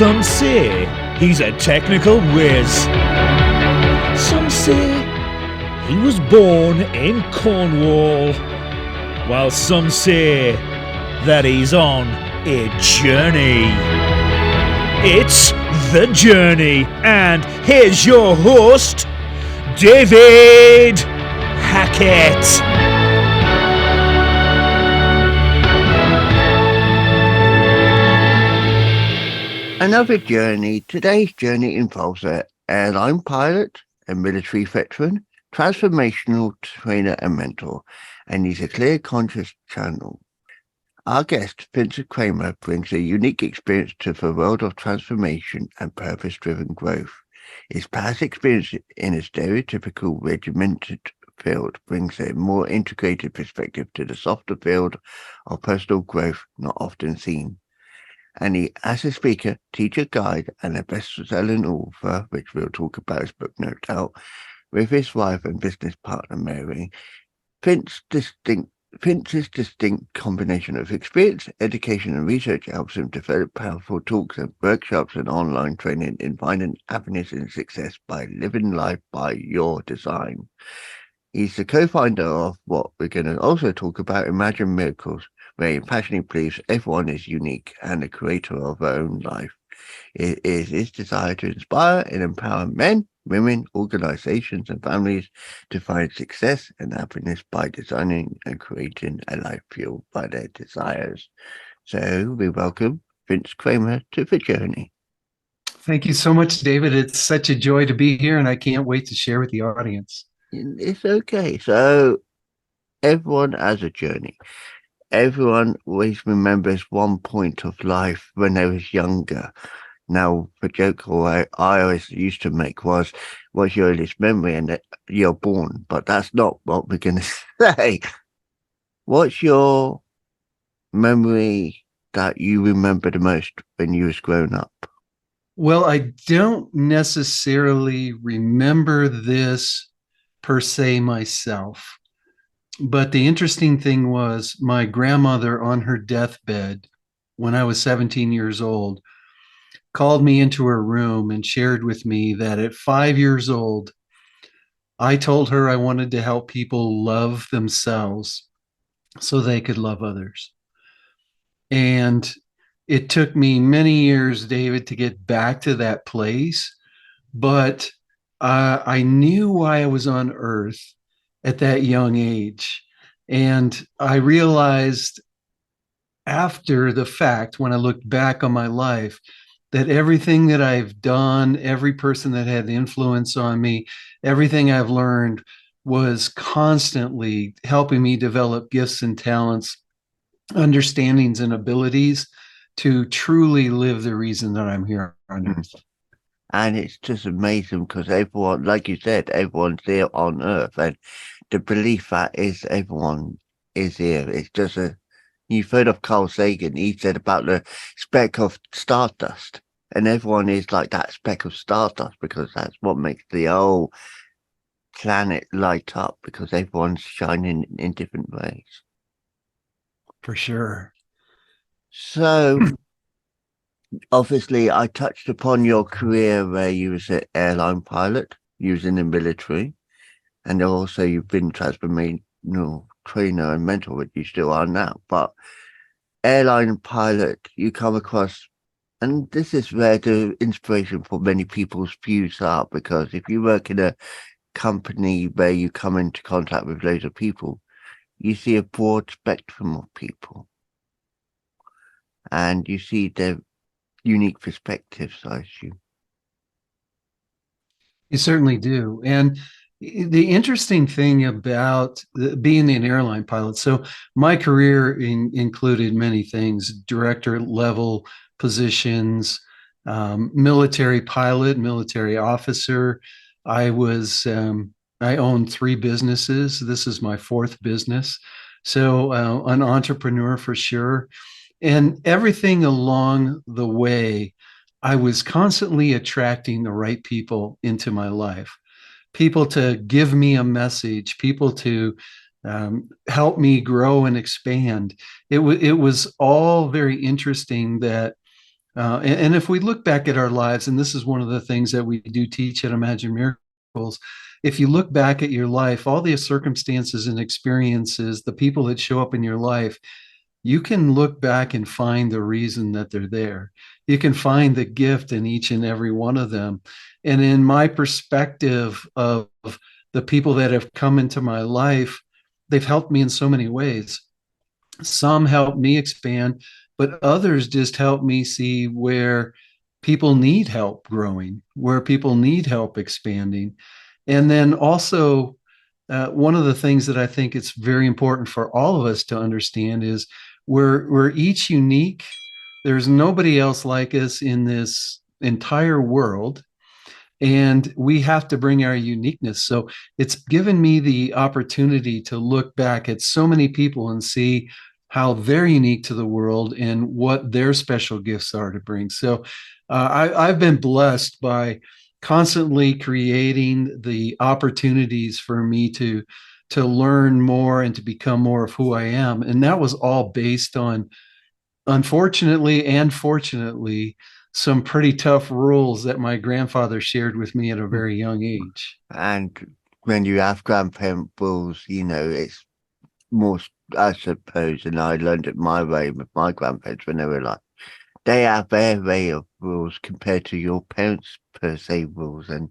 Some say he's a technical whiz. Some say he was born in Cornwall. While some say that he's on a journey. It's The Journey, and here's your host, David Hackett. Another journey. Today's journey involves an airline pilot, a military veteran, transformational trainer and mentor, and he's a clear conscious channel. Our guest, Vincent Kramer, brings a unique experience to the world of transformation and purpose-driven growth. His past experience in a stereotypical regimented field brings a more integrated perspective to the softer field of personal growth not often seen. And he, as a speaker, teacher, guide, and a best-selling author, which we'll talk about his book, no doubt, with his wife and business partner, Mary. Vince's distinct combination of experience, education, and research helps him develop powerful talks and workshops and online training in finding happiness and success by living life by your design. He's the co-founder of what we're going to also talk about, Imagine Miracles, where he passionately believes everyone is unique and the creator of their own life. It is his desire to inspire and empower men, women, organizations, and families to find success and happiness by designing and creating a life fueled by their desires. So we welcome Vince Kramer to The Journey. Thank you so much, David. It's such a joy to be here, and I can't wait to share with the audience. It's okay. So everyone has a journey. Everyone always remembers one point of life when they was younger. Now, the joke I always used to make was, what's your earliest memory? And that you're born. But that's not what we're going to say. What's your memory that you remember the most when you was growing up? Well, I don't necessarily remember this per se myself. But the interesting thing was my grandmother on her deathbed, when I was 17 years old, called me into her room and shared with me that at 5 years old, I told her I wanted to help people love themselves so they could love others. And it took me many years, David, to get back to that place. But I knew why I was on earth at that young age. And I realized after the fact, when I looked back on my life, that everything that I've done, every person that had influence on me, everything I've learned was constantly helping me develop gifts and talents, understandings and abilities to truly live the reason that I'm here on earth. And it's just amazing because everyone, like you said, everyone's here on earth. And the belief that is everyone is here. It's just you've heard of Carl Sagan. He said about the speck of stardust. And everyone is like that speck of stardust because that's what makes the whole planet light up, because everyone's shining in different ways. For sure. So obviously I touched upon your career where you was an airline pilot, you was in the military, and also you've been transformational trainer and mentor, which you still are now. But airline pilot, you come across, and this is where the inspiration for many people's views are, because if you work in a company where you come into contact with loads of people, you see a broad spectrum of people. And you see their unique perspectives, I assume. You certainly do. And the interesting thing about being an airline pilot, so my career included many things: director level positions, military pilot, military officer. I owned 3 businesses. This is my 4th business. So an entrepreneur for sure. And everything along the way, I was constantly attracting the right people into my life. People to give me a message, people to help me grow and expand. It was all very interesting that And if we look back at our lives, and this is one of the things that we do teach at Imagine Miracles, if you look back at your life, all the circumstances and experiences, the people that show up in your life, you can look back and find the reason that they're there. You can find the gift in each and every one of them. And in my perspective of the people that have come into my life, they've helped me in so many ways. Some help me expand, but others just help me see where people need help growing, where people need help expanding. And then also, one of the things that I think it's very important for all of us to understand is we're each unique. There's nobody else like us in this entire world, and we have to bring our uniqueness. So it's given me the opportunity to look back at so many people and see how they're unique to the world and what their special gifts are to bring. So I've been blessed by constantly creating the opportunities for me to learn more and to become more of who I am. And that was all based on, unfortunately and fortunately, some pretty tough rules that my grandfather shared with me at a very young age. And when you have grandparent rules, it's more, I suppose, and I learned it my way with my grandparents when they were like, they have their way of rules compared to your parents' per se rules. And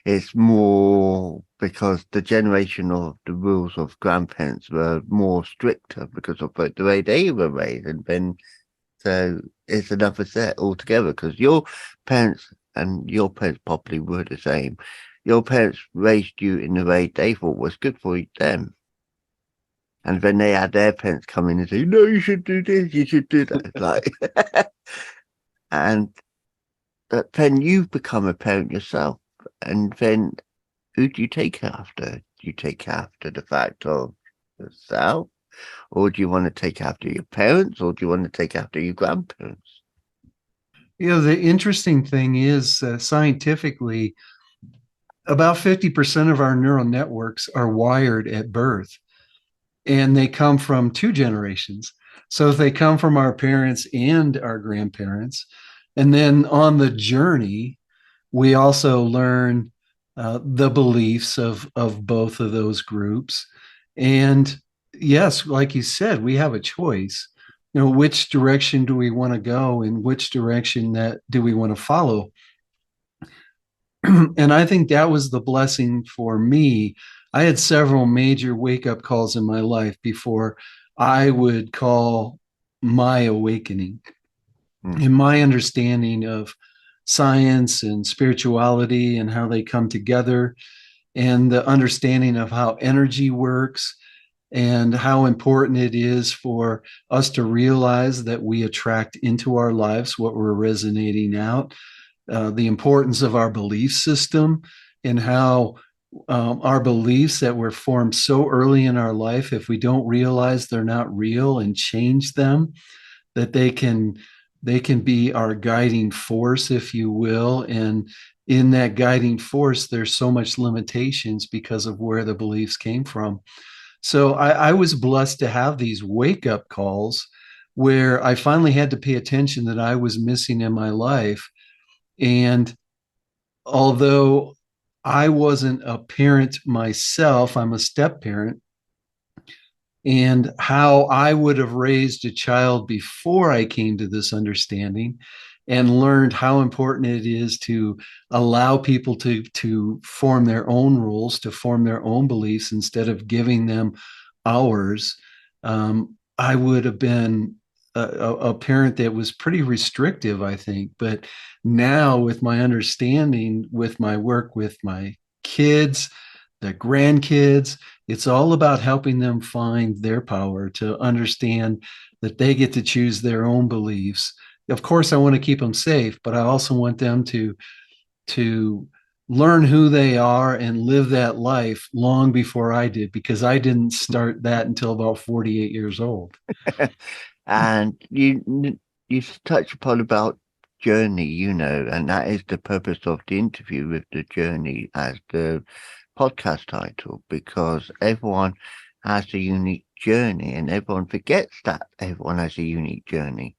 it's more because the generation of the rules of grandparents were more stricter because of the way they were raised. And then, so it's another set altogether because your parents and your parents probably were the same. Your parents raised you in the way they thought was good for them. And then they had their parents come in and say, no, you should do this, you should do that. Like, and then you become a parent yourself. And then who do you take after? Do you take after the fact of yourself? Or do you want to take after your parents? Or do you want to take after your grandparents? The interesting thing is, scientifically, about 50% of our neural networks are wired at birth, and they come from two generations. So if they come from our parents and our grandparents, and then on the journey, we also learn the beliefs of both of those groups. And yes, like you said, we have a choice. Which direction do we want to go, and which direction that do we want to follow? And I think that was the blessing for me. I had several major wake up calls in my life before I would call my awakening. In my understanding of science and spirituality and how they come together, and the understanding of how energy works, and how important it is for us to realize that we attract into our lives what we're resonating out, the importance of our belief system, and how our beliefs that were formed so early in our life, if we don't realize they're not real and change them, that they can be our guiding force, if you will. And in that guiding force, there's so much limitations because of where the beliefs came from. So I was blessed to have these wake up calls where I finally had to pay attention that I was missing in my life. And although I wasn't a parent myself, I'm a step parent. And how I would have raised a child before I came to this understanding and learned how important it is to allow people to form their own rules, to form their own beliefs instead of giving them ours. I would have been a parent that was pretty restrictive, I think. But now, with my understanding, with my work with my kids, the grandkids, it's all about helping them find their power, to understand that they get to choose their own beliefs. Of course, I want to keep them safe, but I also want them to learn who they are and live that life long before I did, because I didn't start that until about 48 years old. And you touch upon about journey, and that is the purpose of the interview, with the journey as the podcast title, because everyone has a unique journey and everyone forgets that everyone has a unique journey.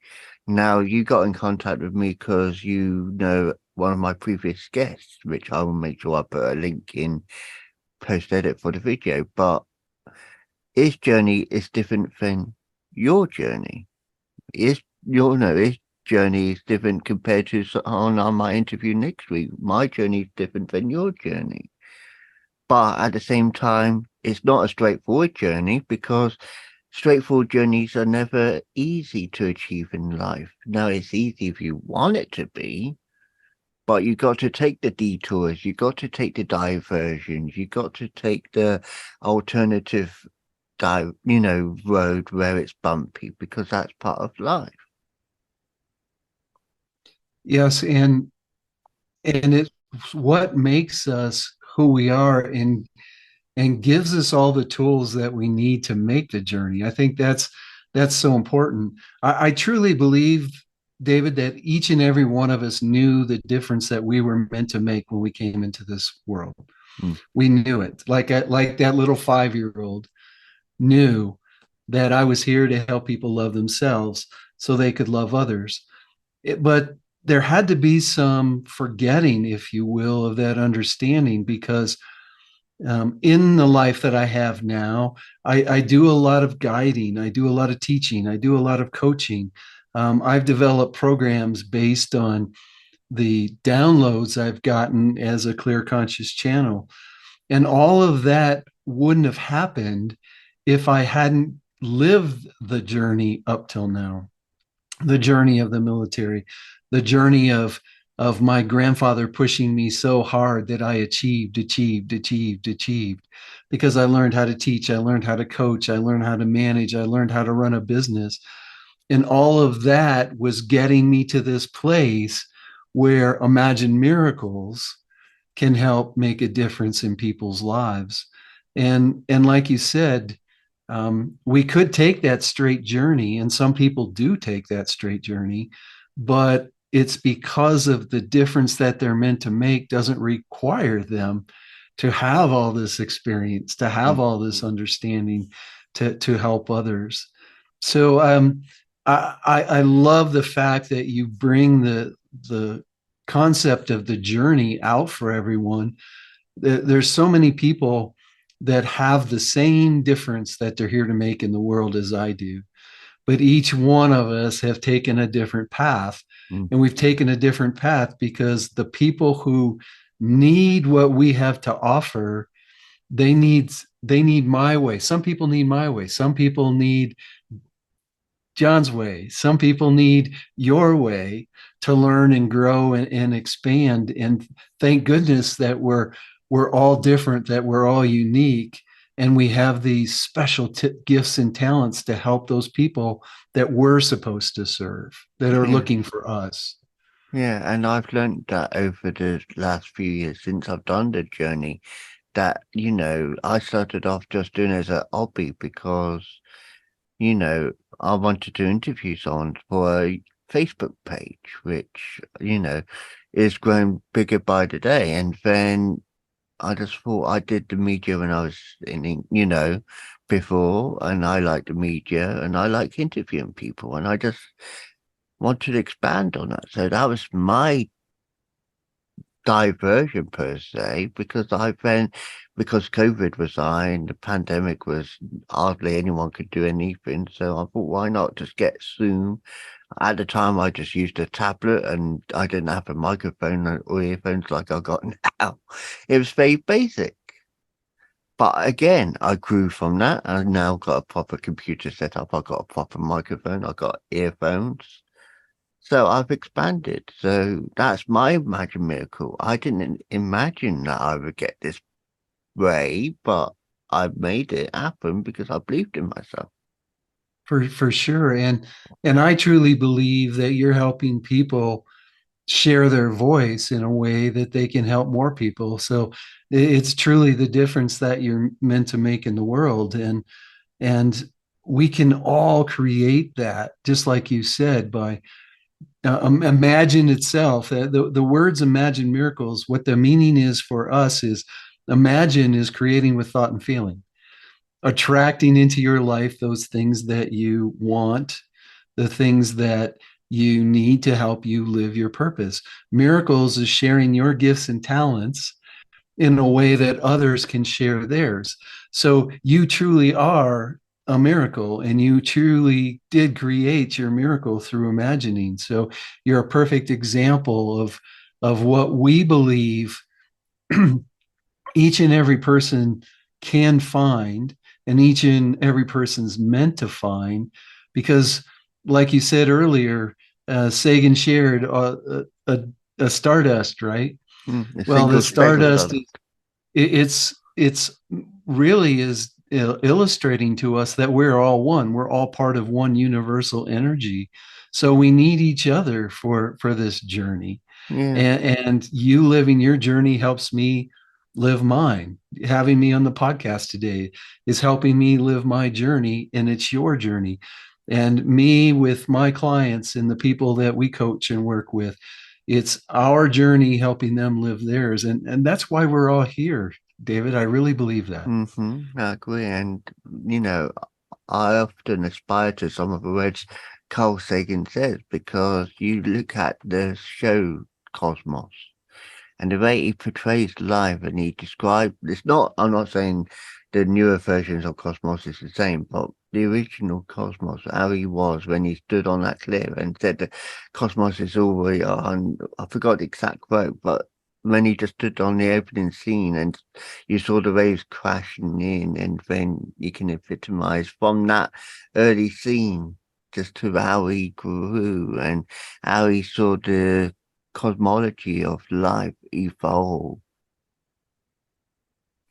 Now, you got in contact with me because you know one of my previous guests, which I will make sure I put a link in post edit for the video. But his journey is different than your journey. His journey is different compared to on my interview next week. My journey is different than your journey. But at the same time, it's not a straightforward journey because straightforward journeys are never easy to achieve in life. Now, it's easy if you want it to be, but you got to take the detours, you got to take the diversions, you got to take the alternative road where it's bumpy because that's part of life. Yes, and it's what makes us who we are and gives us all the tools that we need to make the journey. I think that's so important. I truly believe, David, that each and every one of us knew the difference that we were meant to make when we came into this world. Mm. We knew it. Like that little 5-year-old knew that I was here to help people love themselves so they could love others. But there had to be some forgetting, if you will, of that understanding because in the life that I have now, I do a lot of guiding, I do a lot of teaching, I do a lot of coaching. I've developed programs based on the downloads I've gotten as a clear conscious channel. And all of that wouldn't have happened if I hadn't lived the journey up till now, the journey of the military, the journey of my grandfather pushing me so hard that I achieved, because I learned how to teach, I learned how to coach, I learned how to manage, I learned how to run a business. And all of that was getting me to this place where Imagine Miracles can help make a difference in people's lives. And like you said, we could take that straight journey, and some people do take that straight journey, but it's because of the difference that they're meant to make doesn't require them to have all this experience, to have all this understanding to help others. So I love the fact that you bring the concept of the journey out for everyone. There's so many people that have the same difference that they're here to make in the world as I do. But each one of us have taken a different path. Mm. And we've taken a different path because the people who need what we have to offer, they need my way. Some people need my way. Some people need John's way. Some people need your way to learn and grow and expand. And thank goodness that we're all different, that we're all unique, and we have these special gifts and talents to help those people that we're supposed to serve, that are Yeah. looking for us. Yeah, and I've learned that over the last few years since I've done the journey that, I started off just doing it as a hobby because, I wanted to interview someone for a Facebook page, which, is growing bigger by the day. And then I just thought I did the media when I was before, and I like the media and I like interviewing people, and I just wanted to expand on that. So that was my diversion per se, because because COVID was and the pandemic was hardly anyone could do anything. So I thought, why not just get Zoom? At the time, I just used a tablet and I didn't have a microphone or earphones like I got now. It was very basic. But again, I grew from that. I've now got a proper computer set up. I've got a proper microphone. I've got earphones. So I've expanded. So that's my Imagine Miracle. I didn't imagine that I would get this way, but I made it happen because I believed in myself. For sure. And I truly believe that you're helping people share their voice in a way that they can help more people. So it's truly the difference that you're meant to make in the world. And we can all create that, just like you said, by imagine itself. The words Imagine Miracles, what the meaning is for us is imagine is creating with thought and feeling, attracting into your life those things that you want, the things that you need to help you live your purpose. Miracles is sharing your gifts and talents in a way that others can share theirs. So you truly are a miracle, and you truly did create your miracle through imagining. So you're a perfect example of what we believe each and every person can find, and each and every person's meant to find, because like you said earlier, Sagan shared a stardust, right? A Well, the single speck of stardust, stardust. it's really is illustrating to us that we're all one. We're all part of one universal energy. So we need each other for this journey. Yeah. And you living your journey helps me live mine. Having me on the podcast today is helping me live my journey, and it's your journey. And me with my clients and the people that we coach and work with, it's our journey helping them live theirs. And that's why we're all here, David. I really believe that. I agree. And, you know, I often aspire to some of the words Carl Sagan says, because you look at the show Cosmos and the way he portrays life, and he describes, it's not, I'm not saying the newer versions of Cosmos is the same, but the original Cosmos, how he was when he stood on that cliff and said that Cosmos is all we are, and I forgot the exact quote, but when he just stood on the opening scene and you saw the waves crashing in, and then you can epitomize from that early scene just to how he grew and how he saw the cosmology of life evolve.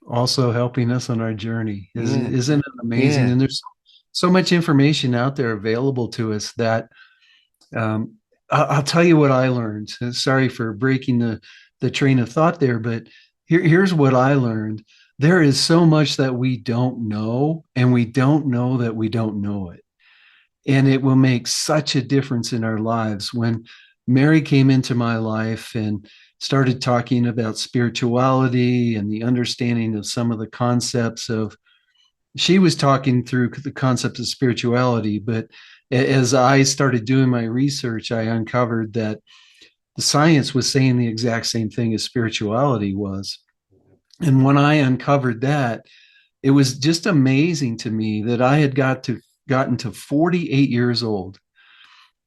Also helping us on our journey. Yeah, Isn't it amazing? yeah, And there's so much information out there available to us that I'll tell you what I learned. Sorry for breaking the train of thought there, but here's what I learned. There is so much that we don't know, and we don't know that we don't know it. And it will make such a difference in our lives. When Mary came into my life and started talking about spirituality and the understanding of some of the concepts of, she was talking through the concept of spirituality, but as I started doing my research, I uncovered that the science was saying the exact same thing as spirituality was. And when I uncovered that, it was just amazing to me that I had gotten to 48 years old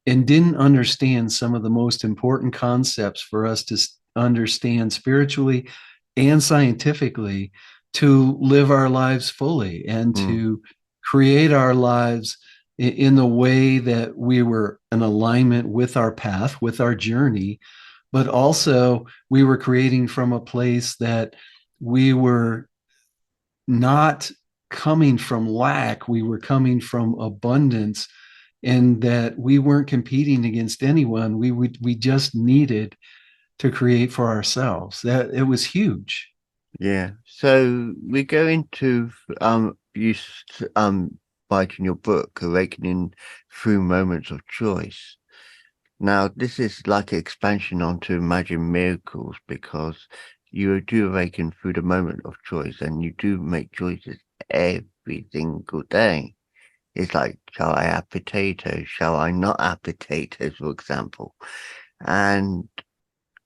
and didn't understand some of the most important concepts for us to understand spiritually and scientifically, to live our lives fully and to create our lives in the way that we were in alignment with our path, with our journey, but also we were creating from a place that we were not coming from lack, we were coming from abundance, and that we weren't competing against anyone. We just needed to create for ourselves. That it was huge. yeah. So we go into writing your book, Awakening Through Moments of Choice. Now, this is like an expansion onto Imagine Miracles, because you do awaken through the moment of choice, and you do make choices every single day. It's like, shall I have potatoes? Shall I not have potatoes, for example? And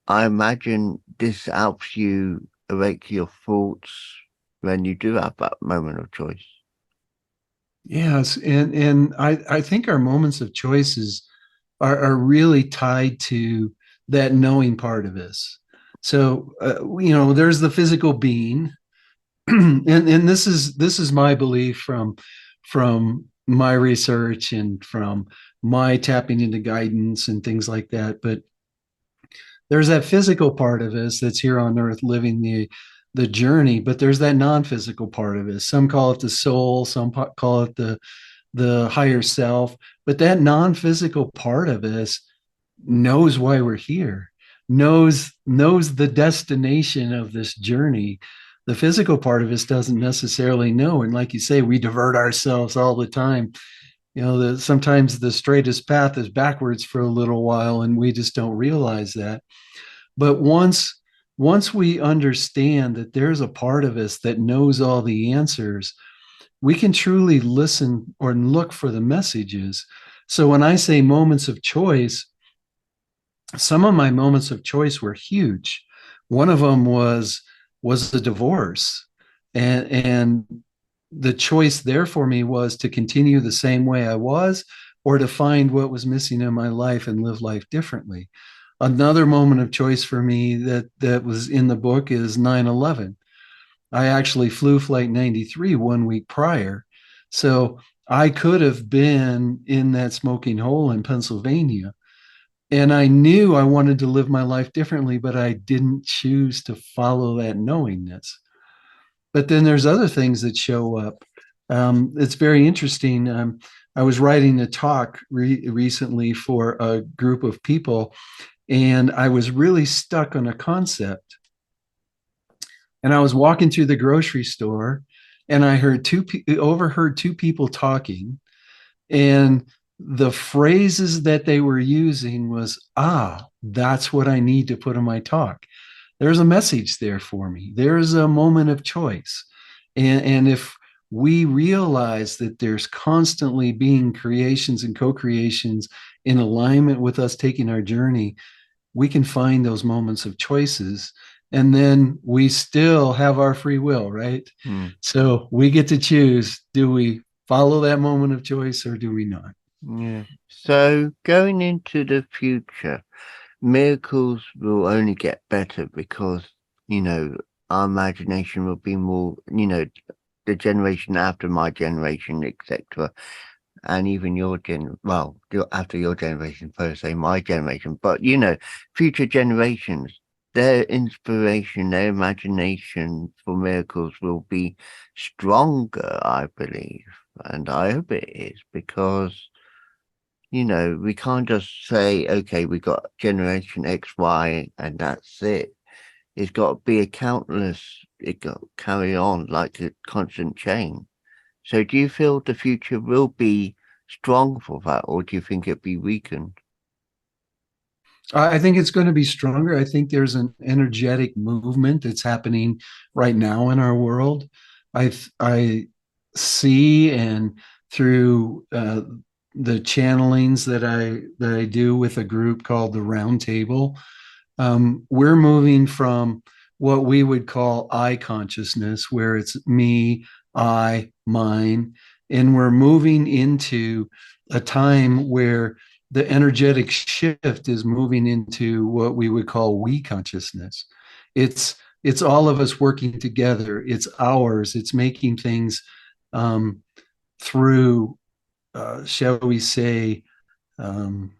I imagine this helps you awake your thoughts when you do have that moment of choice. Yes, and I think our moments of choices are really tied to that knowing part of us. So there's the physical being, and this is my belief from my research and from my tapping into guidance and things like that. But there's that physical part of us that's here on earth living the journey, but there's that non-physical part of us. Some call it the soul, some call it the higher self, but that non-physical part of us knows why we're here, knows the destination of this journey. The physical part of us doesn't necessarily know, and like you say, we divert ourselves all the time. Sometimes the straightest path is backwards for a little while, and we just don't realize that. But once we understand that there's a part of us that knows all the answers, we can truly listen or look for the messages. So when I say moments of choice, some of my moments of choice were huge. One of them was the divorce, and the choice there for me was to continue the same way I was, or to find what was missing in my life and live life differently. Another moment of choice for me that was in the book is 9/11. I actually flew flight 93 one week prior. So I could have been in that smoking hole in Pennsylvania. And I knew I wanted to live my life differently, but I didn't choose to follow that knowingness. But then there's other things that show up. It's very interesting. I was writing a talk recently for a group of people, and I was really stuck on a concept. And I was walking through the grocery store, and I overheard two people talking, and the phrases that they were using was, that's what I need to put in my talk. There's a message there for me. There's a moment of choice. And if we realize that there's constantly being creations and co-creations in alignment with us taking our journey, we can find those moments of choices, and then we still have our free will, right? So we get to choose, do we follow that moment of choice or do we not? Yeah. So going into the future, miracles will only get better because, our imagination will be more, the generation after my generation, etc. And even after your generation, per se, my generation, but future generations, their inspiration, their imagination for miracles will be stronger, I believe. And I hope it is, because we can't just say, okay, we got generation X, Y, and that's it. It's got to be it got to carry on like a constant chain. So do you feel the future will be strong for that, or do you think it'll be weakened? I think it's going to be stronger. I think there's an energetic movement that's happening right now in our world. I see, and through the channelings that I do with a group called the Round Table, we're moving from what we would call I consciousness, where it's me, I, mine, and we're moving into a time where the energetic shift is moving into what we would call we consciousness. It's all of us working together. It's ours. It's making things through, shall we say, um,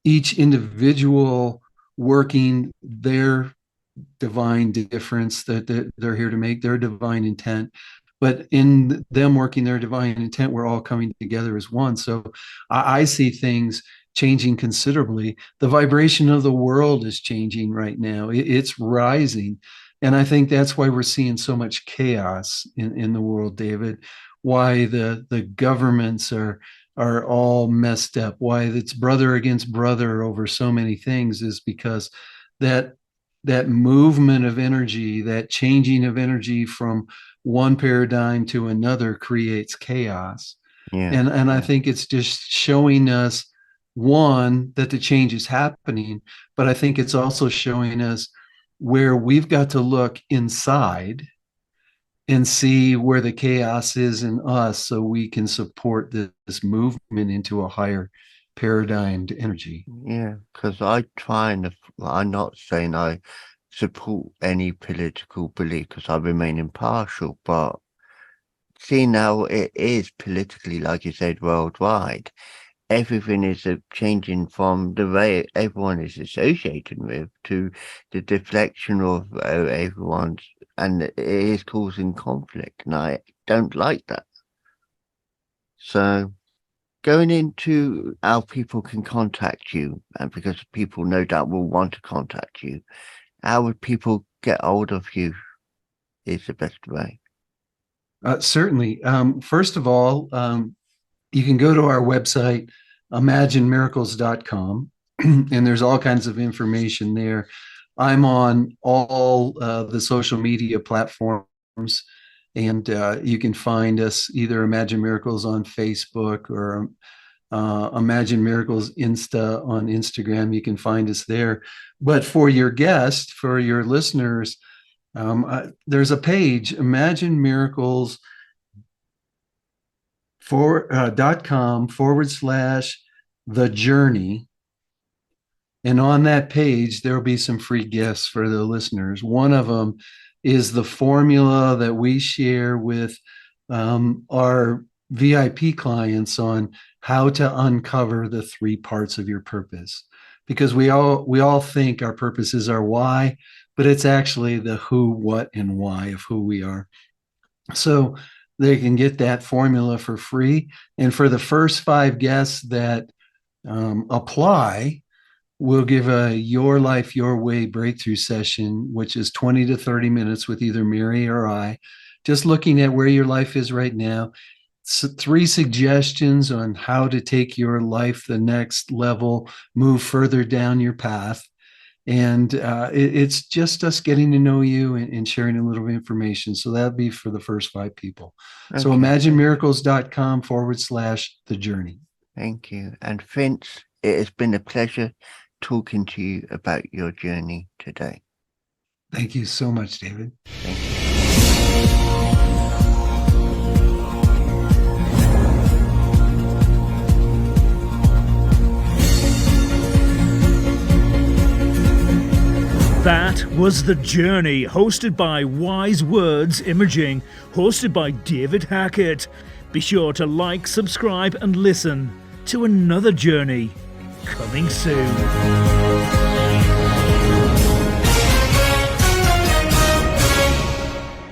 each individual working their divine difference that they're here to make, their divine intent. But in them working their divine intent, we're all coming together as one. So I see things changing considerably. The vibration of the world is changing right now. It's rising. And I think that's why we're seeing so much chaos in the world, David. Why the governments are all messed up. Why it's brother against brother over so many things is because that that movement of energy, that changing of energy from one paradigm to another creates chaos. Yeah. And I think it's just showing us, one, that the change is happening, but I think it's also showing us where we've got to look inside and see where the chaos is in us so we can support this movement into a higher paradigmed energy. Yeah, because I'm not saying I support any political belief because I remain impartial, but seeing how it is politically, like you said, worldwide, everything is changing from the way everyone is associated with to the deflection of everyone's, and it is causing conflict, and I don't like that. So going into how people can contact you, and because people no doubt will want to contact you, how would people get hold of you is the best way? Certainly. First of all, you can go to our website, imaginemiracles.com, and there's all kinds of information there. I'm on all the social media platforms, And you can find us either Imagine Miracles on Facebook or Imagine Miracles Insta on Instagram. You can find us there. But for your guest, for your listeners, there's a page, Imagine Miracles .com/the journey. And on that page, there'll be some free gifts for the listeners. One of them is the formula that we share with our VIP clients on how to uncover the 3 parts of your purpose. Because we all think our purpose is our why, but it's actually the who, what, and why of who we are. So they can get that formula for free. And for the first 5 guests that apply, we'll give a Your Life, Your Way breakthrough session, which is 20 to 30 minutes with either Mary or I, just looking at where your life is right now. 3 suggestions on how to take your life the next level, move further down your path. And it's just us getting to know you and sharing a little bit of information. So that'll be for the first 5 people. Okay. So imaginemiracles.com/the journey. Thank you. And Vince, it has been a pleasure talking to you about your journey today. Thank you so much, David. Thank you. That was The Journey, hosted by Wise Words Imaging, hosted by David Hackett. Be sure to like, subscribe, and listen to another journey coming soon.